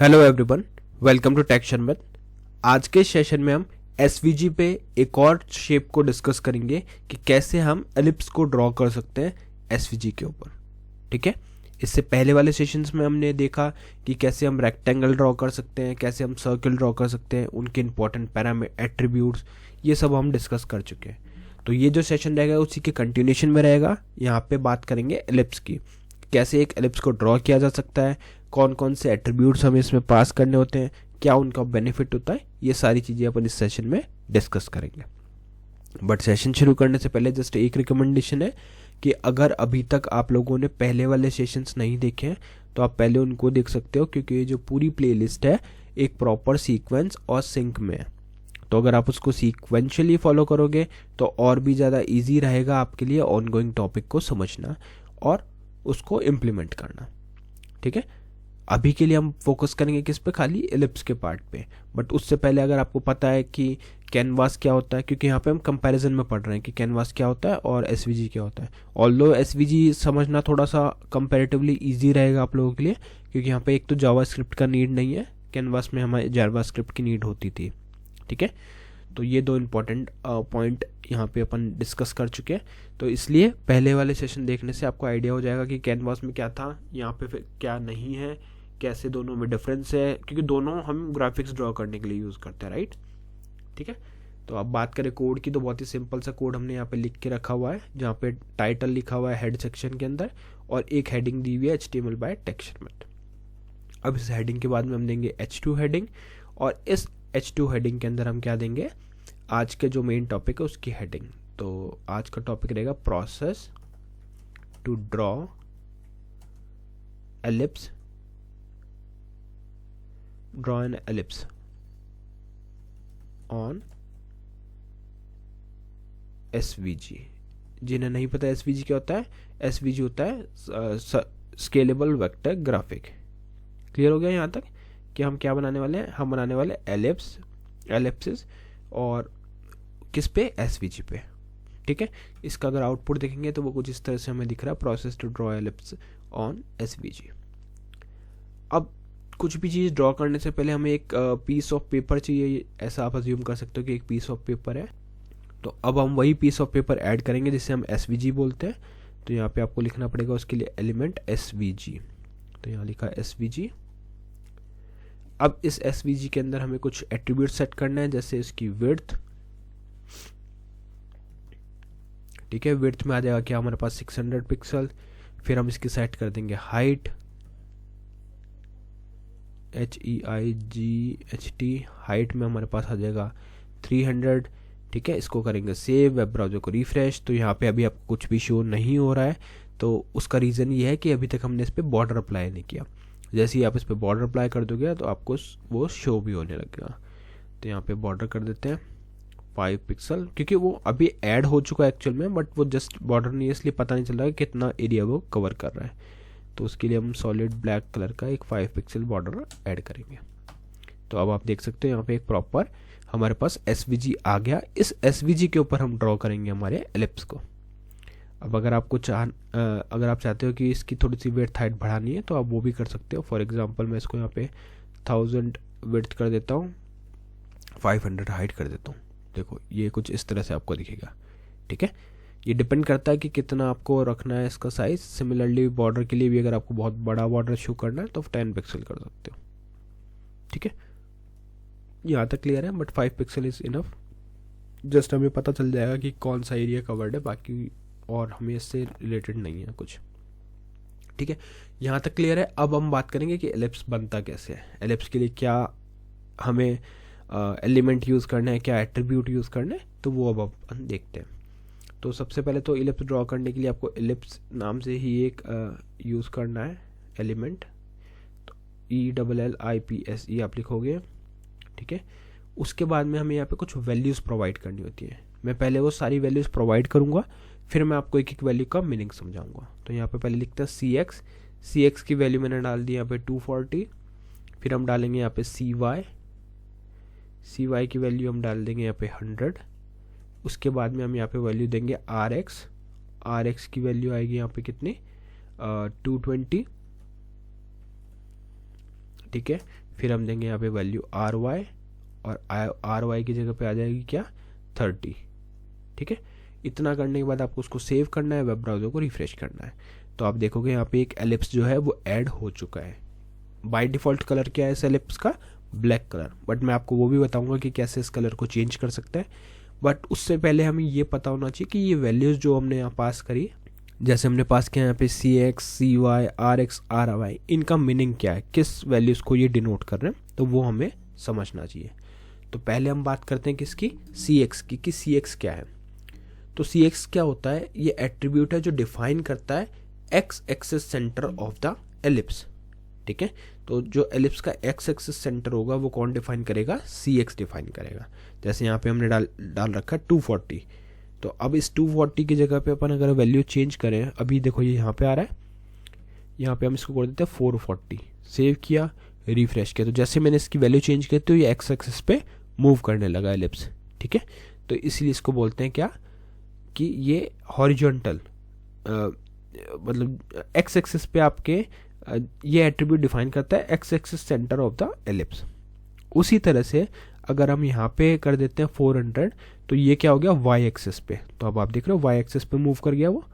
Hello everyone, welcome to tech शर्मत। आज के सेशन में हम एसवीजी पे एक और शेप को डिस्कस करेंगे कि कैसे हम एलिप्स को ड्रॉ कर सकते हैं एसवीजी के ऊपर। ठीक है, इससे पहले वाले सेशंस में हमने देखा कि कैसे हम रेक्टेंगल ड्रॉ कर सकते हैं, कैसे हम सर्कल ड्रॉ कर सकते हैं, उनके इंपॉर्टेंट पैरामीटर एट्रीब्यूट्स, ये सब हम डिस्कस कर चुके हैं। तो ये जो सेशन रहेगा उसी के कंटिन्यूशन में रहेगा। यहाँ पे बात करेंगे एलिप्स की, कैसे एक एलिप्स को ड्रॉ किया जा सकता है, कौन कौन से एट्रीब्यूट्स हमें इसमें पास करने होते हैं, क्या उनका बेनिफिट होता है, ये सारी चीज़ें अपन इस सेशन में डिस्कस करेंगे। बट सेशन शुरू करने से पहले जस्ट एक रिकमेंडेशन है कि अगर अभी तक आप लोगों ने पहले वाले सेशंस नहीं देखे हैं तो आप पहले उनको देख सकते हो, क्योंकि ये जो पूरी प्लेलिस्ट है एक प्रॉपर सीक्वेंस और सिंक में है। तो अगर आप उसको सीक्वेंशियली फॉलो करोगे तो और भी ज़्यादा ईजी रहेगा आपके लिए ऑनगोइंग टॉपिक को समझना और उसको इम्प्लीमेंट करना। ठीक है, अभी के लिए हम फोकस करेंगे किस पे, खाली एलिप्स के पार्ट पे। बट उससे पहले अगर आपको पता है कि कैनवास क्या होता है, क्योंकि यहाँ पे हम कंपैरिजन में पढ़ रहे हैं कि कैनवास क्या होता है और एसवीजी क्या होता है। ऑल्दो एसवीजी समझना थोड़ा सा कंपैरेटिवली इजी रहेगा आप लोगों के लिए, क्योंकि यहाँ पे एक तो जावास्क्रिप्ट का नीड नहीं है, कैनवास में हमारे जावास्क्रिप्ट की नीड होती थी। ठीक है, तो ये दो इम्पॉर्टेंट पॉइंट यहाँ पे अपन डिस्कस कर चुके हैं। तो इसलिए पहले वाले सेशन देखने से आपको आइडिया हो जाएगा कि कैनवास में क्या था, यहाँ पे फिर क्या नहीं है, कैसे दोनों में डिफरेंस है, क्योंकि दोनों हम ग्राफिक्स ड्रॉ करने के लिए यूज़ करते हैं, राइट। ठीक है, तो अब बात करें कोड की, तो बहुत ही सिंपल सा कोड हमने यहाँ पे लिख के रखा हुआ है, जहाँ पे टाइटल लिखा हुआ है हेड सेक्शन के अंदर और एक हेडिंग दी हुई है HTML बाय टेक शर्मत। अब इस हेडिंग के बाद में हम देंगे H2 हेडिंग, और इस H2 हेडिंग के अंदर हम क्या देंगे, आज के जो मेन टॉपिक है उसकी हेडिंग। तो आज का टॉपिक रहेगा process to draw ellipse, draw an ellipse on SVG. जिन्हें नहीं पता एसवीजी क्या होता है, एसवीजी होता है स्केलेबल वेक्टर ग्राफिक। क्लियर हो गया यहाँ तक कि हम क्या बनाने वाले हैं, हम बनाने वाले एलिप्सिस और किस पे, एसवीजी पे। ठीक है, इसका अगर आउटपुट देखेंगे तो वो कुछ इस तरह से हमें दिख रहा है, process to draw ellipse on SVG. अब कुछ भी चीज़ ड्रॉ करने से पहले हमें एक पीस ऑफ पेपर चाहिए, ऐसा आप अज्यूम कर सकते हो कि एक पीस ऑफ पेपर है। तो अब हम वही पीस ऑफ पेपर ऐड करेंगे जिसे हम एसवीजी बोलते हैं। तो यहाँ पे आपको लिखना पड़ेगा उसके लिए एलिमेंट एसवीजी। तो यहाँ लिखा एसवीजी। अब इस एसवीजी के अंदर हमें कुछ एट्रीब्यूट सेट करना है, जैसे इसकी विड्थ। ठीक है, विड्थ में आ जाएगा क्या हमारे पास 600 पिक्सल। फिर हम इसकी सेट कर देंगे हाइट, HEIGHT, हाइट में हमारे पास आ जाएगा 300। ठीक है, इसको करेंगे सेव, वेब ब्राउज़र को रिफ्रेश। तो यहाँ पे अभी आपको कुछ भी शो नहीं हो रहा है, तो उसका रीज़न ये है कि अभी तक हमने इस पर बॉर्डर अप्लाई नहीं किया। जैसे ही आप इस पर बॉर्डर अप्लाई कर दोगे तो आपको वो शो भी होने लगेगा। तो यहाँ पे बॉर्डर कर देते हैं 5 पिक्सल, क्योंकि वो अभी ऐड हो चुका है एक्चुअल में, बट वो जस्ट बॉर्डर नहीं है, इसलिए पता नहीं चल रहा है कितना एरिया वो कवर कर रहा है। तो उसके लिए हम सॉलिड ब्लैक कलर का एक 5 पिक्सल बॉर्डर ऐड करेंगे। तो अब आप देख सकते हो यहाँ पे एक प्रॉपर हमारे पास एसवीजी आ गया। इस एसवीजी के ऊपर हम ड्रॉ करेंगे हमारे एलिप्स को। अब अगर आपको अगर आप चाहते हो कि इसकी थोड़ी सी विड्थ हाइट बढ़ानी है तो आप वो भी कर सकते हो। फॉर एग्जांपल मैं इसको यहाँ पे 1000 विड्थ कर देता हूँ, 500 हाइट कर देता हूँ। देखो ये कुछ इस तरह से आपको दिखेगा। ठीक है, ये डिपेंड करता है कि कितना आपको रखना है इसका साइज। सिमिलरली बॉर्डर के लिए भी अगर आपको बहुत बड़ा बॉर्डर शो करना है तो 10 पिक्सल कर सकते हो। ठीक है, यहाँ तक क्लियर है, but 5 pixel is enough. Just हमें पता चल जाएगा कि कौन सा एरिया कवर्ड है, बाकी और हमें इससे रिलेटेड नहीं है कुछ। ठीक है, यहाँ तक क्लियर है। अब हम बात करेंगे कि एलिप्स बनता कैसे है, एलिप्स के लिए क्या हमें एलिमेंट यूज़ करना है, क्या एट्रीब्यूट यूज़ करना है, तो वो अब हम देखते हैं। तो सबसे पहले तो एलिप्स ड्रॉ करने के लिए आपको एलिप्स नाम से ही एक यूज़ करना है एलिमेंट। तो ELLIPSE आप लिखोगे। ठीक है, उसके बाद में हमें यहाँ पे कुछ वैल्यूज़ प्रोवाइड करनी होती है। मैं पहले वो सारी वैल्यूज़ प्रोवाइड करूँगा, फिर मैं आपको एक एक वैल्यू का मीनिंग समझाऊंगा। तो यहाँ पे पहले लिखता है CX की वैल्यू मैंने डाल दी यहाँ पे 240। फिर हम डालेंगे यहाँ पे CY की वैल्यू हम डाल देंगे यहाँ पे 100। उसके बाद में हम यहाँ पे वैल्यू देंगे RX की वैल्यू आएगी यहाँ पे कितनी, 220। ठीक है, फिर हम देंगे यहाँ पे वैल्यू आर वाई, और आर वाई की जगह पे आ जाएगी क्या 30। ठीक है, इतना करने के बाद आपको उसको सेव करना है, वेब ब्राउज़र को रिफ्रेश करना है। तो आप देखोगे यहाँ पे एक एलिप्स जो है वो ऐड हो चुका है। बाय डिफ़ॉल्ट कलर क्या है इस एलिप्स का, ब्लैक कलर, बट मैं आपको वो भी बताऊंगा कि कैसे इस कलर को चेंज कर सकते हैं। बट उससे पहले हमें ये पता होना चाहिए कि ये वैल्यूज़ जो हमने यहाँ पास करी, जैसे हमने पास किया यहाँ पे C X, C Y, R X, R Y, इनका मीनिंग क्या है, किस वैल्यूज़ को ये डिनोट कर रहे हैं, तो वो हमें समझना चाहिए। तो पहले हम बात करते हैं किसकी, सी एक्स की, कि सी एक्स क्या है। तो सी एक्स क्या होता है, ये एट्रीब्यूट है जो डिफाइन करता है x axis centre of the ellipse. ठीक है, तो जो एलिप्स का एक्स एक्सिस सेंटर होगा वो कौन डिफाइन करेगा, सी एक्स डिफाइन करेगा। जैसे यहाँ पे हमने डाल रखा है 240, तो अब इस 240 की जगह पे अपन अगर वैल्यू चेंज करें, अभी देखो ये यहाँ पे आ रहा है, यहाँ पे हम इसको कर देते हैं 440, सेव किया, रिफ्रेश किया, तो जैसे मैंने इसकी वैल्यू चेंज की तो ये एक्स एक्सिस पे मूव करने लगा एलिप्स। ठीक है, तो इसलिए इसको बोलते हैं क्या, कि ये हॉरिजॉन्टल मतलब एक्स एक्सिस पे आपके ये एट्रीब्यूट डिफाइन करता है x axis centre of the ellipse. उसी तरह से अगर हम यहाँ पे कर देते हैं 400, तो ये क्या हो गया वाई एक्सिस पे। तो अब आप देख रहे हो वाई एक्सिस पे मूव कर गया वो।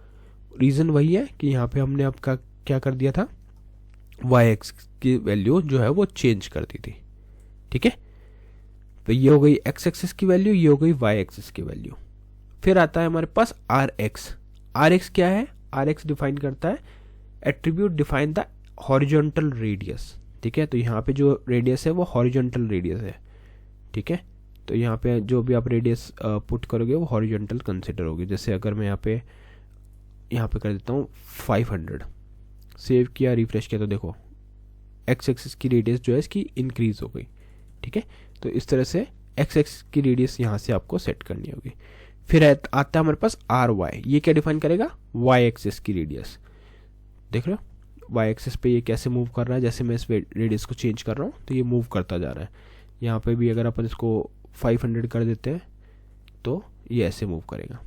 रीज़न वही है कि यहाँ पे हमने आपका क्या कर दिया था, वाई एक्स की वैल्यू जो है वो चेंज कर दी थी। ठीक है, तो ये हो गई एक्स एक्सिस की वैल्यू, ये हो गई वाई एक्सिस की वैल्यू। फिर आता है हमारे पास आर एक्स। आर एक्स क्या है, आर एक्स डिफाइन करता है attribute define the horizontal radius. ठीक है, तो यहाँ पे जो रेडियस है वो हॉरिजॉन्टल रेडियस है। ठीक है, तो यहाँ पे जो भी आप रेडियस पुट करोगे वो हॉरिजॉन्टल कंसिडर होगी। जैसे अगर मैं यहाँ पे कर देता हूँ 500, सेव किया, रिफ्रेश किया, तो देखो एक्स एक्सिस की रेडियस जो है इसकी इंक्रीज हो गई। ठीक है, तो इस तरह से एक्स एक्सिस की रेडियस यहाँ से आपको सेट करनी होगी। फिर आता है हमारे पास आर वाई, ये क्या डिफाइन करेगा, वाई एक्सिस की रेडियस। देख रहे हो वाई एक्सिस पे ये कैसे मूव कर रहा है, जैसे मैं इस रेडियस को चेंज कर रहा हूँ तो ये मूव करता जा रहा है। यहाँ पे भी अगर अपन इसको 500 कर देते हैं तो ये ऐसे मूव करेगा।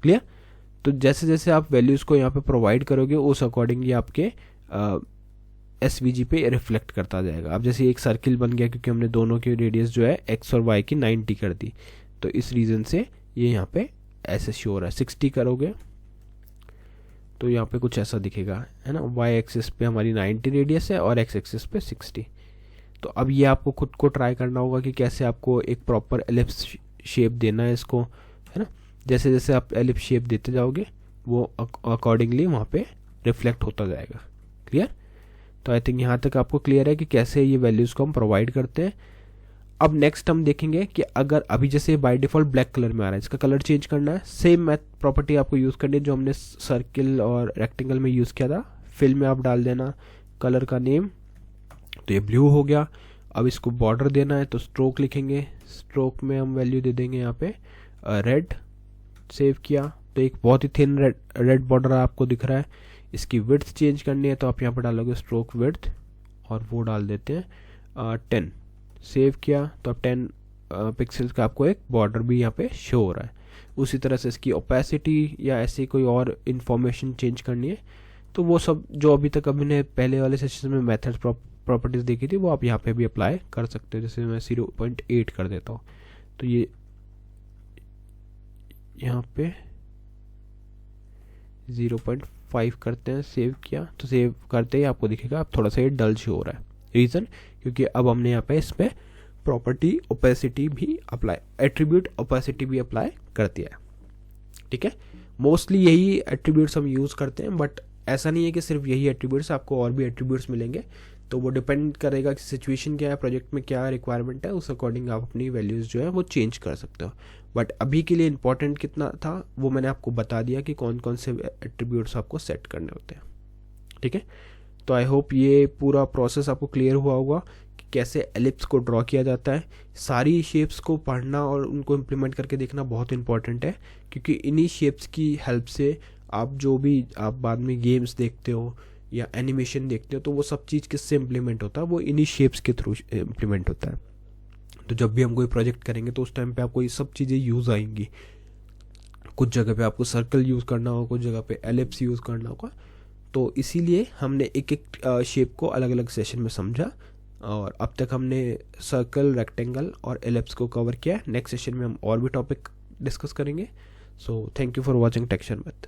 क्लियर, तो जैसे जैसे आप वैल्यूज़ को यहाँ पे प्रोवाइड करोगे उस अकॉर्डिंग ये आपके एसवीजी पे रिफ्लेक्ट करता जाएगा। अब जैसे एक सर्किल बन गया क्योंकि हमने दोनों की रेडियस जो है एक्स और वाई की 90 कर दी, तो इस रीज़न से ये यहाँ पे ऐसे शो हो रहा है। 60 करोगे तो यहाँ पे कुछ ऐसा दिखेगा, है ना, वाई एक्सिस पे हमारी 90 रेडियस है और एक्स एक्सिस पे 60। तो अब ये आपको खुद को ट्राई करना होगा कि कैसे आपको एक प्रॉपर एलिप्स शेप देना है इसको, है ना। जैसे जैसे आप एलिप्स शेप देते जाओगे वो अकॉर्डिंगली वहाँ पे रिफ्लेक्ट होता जाएगा। क्लियर, तो आई थिंक यहाँ तक आपको क्लियर है कि कैसे ये वैल्यूज़ को हम प्रोवाइड करते हैं। अब नेक्स्ट हम देखेंगे कि अगर अभी जैसे बाय डिफ़ॉल्ट ब्लैक कलर में आ रहा है, इसका कलर चेंज करना है, सेम मैथ प्रॉपर्टी आपको यूज़ करनी है जो हमने सर्किल और रेक्टेंगल में यूज़ किया था। फिल में आप डाल देना कलर का नेम, तो ये ब्लू हो गया। अब इसको बॉर्डर देना है तो स्ट्रोक लिखेंगे, स्ट्रोक में हम वैल्यू दे देंगे यहाँ पे रेड। सेव किया तो एक बहुत ही थिन रेड बॉर्डर आपको दिख रहा है। इसकी विड्थ चेंज करनी है तो आप यहाँ पर डालोगे स्ट्रोक विड्थ और वो डाल देते हैं 10। सेव किया तो अब 10 पिक्सल्स का आपको एक बॉर्डर भी यहाँ पे शो हो रहा है। उसी तरह से इसकी ओपेसिटी या ऐसी कोई और इन्फॉर्मेशन चेंज करनी है तो वो सब जो अभी तक अभी ने पहले वाले सेशन में मेथड्स प्रॉपर्टीज़ देखी थी वो आप यहाँ पे भी अप्लाई कर सकते हो। जैसे मैं 0.8 कर देता हूँ तो ये यहाँ पे 0.5 करते हैं। सेव किया तो सेव करते ही आपको दिखेगा अब थोड़ा सा ये डल शो हो रहा है। रीज़न क्योंकि अब हमने यहाँ पे इसमें प्रॉपर्टी ओपेसिटी भी अप्लाई, एट्रीब्यूट ओपेसिटी भी अप्लाई कर दिया है। ठीक है, मोस्टली यही एट्रीब्यूट्स हम यूज़ करते हैं, बट ऐसा नहीं है कि सिर्फ यही एट्रीब्यूट्स, आपको और भी एट्रीब्यूट्स मिलेंगे। तो वो डिपेंड करेगा कि सिचुएशन क्या है, प्रोजेक्ट में क्या रिक्वायरमेंट है, उस अकॉर्डिंग आप अपनी वैल्यूज़ जो है वो चेंज कर सकते हो। बट अभी के लिए इंपॉर्टेंट कितना था वो मैंने आपको बता दिया कि कौन कौन से एट्रीब्यूट्स आपको सेट करने होते हैं। ठीक है, तो आई होप ये पूरा प्रोसेस आपको क्लियर हुआ होगा कि कैसे एलिप्स को ड्रॉ किया जाता है। सारी शेप्स को पढ़ना और उनको इम्प्लीमेंट करके देखना बहुत इंपॉर्टेंट है, क्योंकि इन्हीं शेप्स की हेल्प से आप जो भी आप बाद में गेम्स देखते हो या एनिमेशन देखते हो तो वो सब चीज़ किससे इम्प्लीमेंट होता है, वो इन्हीं शेप्स के थ्रू इम्प्लीमेंट होता है। तो जब भी हम कोई प्रोजेक्ट करेंगे तो उस टाइम पे आपको ये सब चीज़ें यूज़ आएंगी। कुछ जगह पे आपको सर्कल यूज़ करना होगा, कुछ जगह पे एलिप्स यूज़ करना होगा। तो इसीलिए हमने एक एक शेप को अलग अलग सेशन में समझा। और अब तक हमने सर्कल, रेक्टेंगल और एलिप्स को कवर किया है। नेक्स्ट सेशन में हम और भी टॉपिक डिस्कस करेंगे। So thank you for watching टेक्शन विद।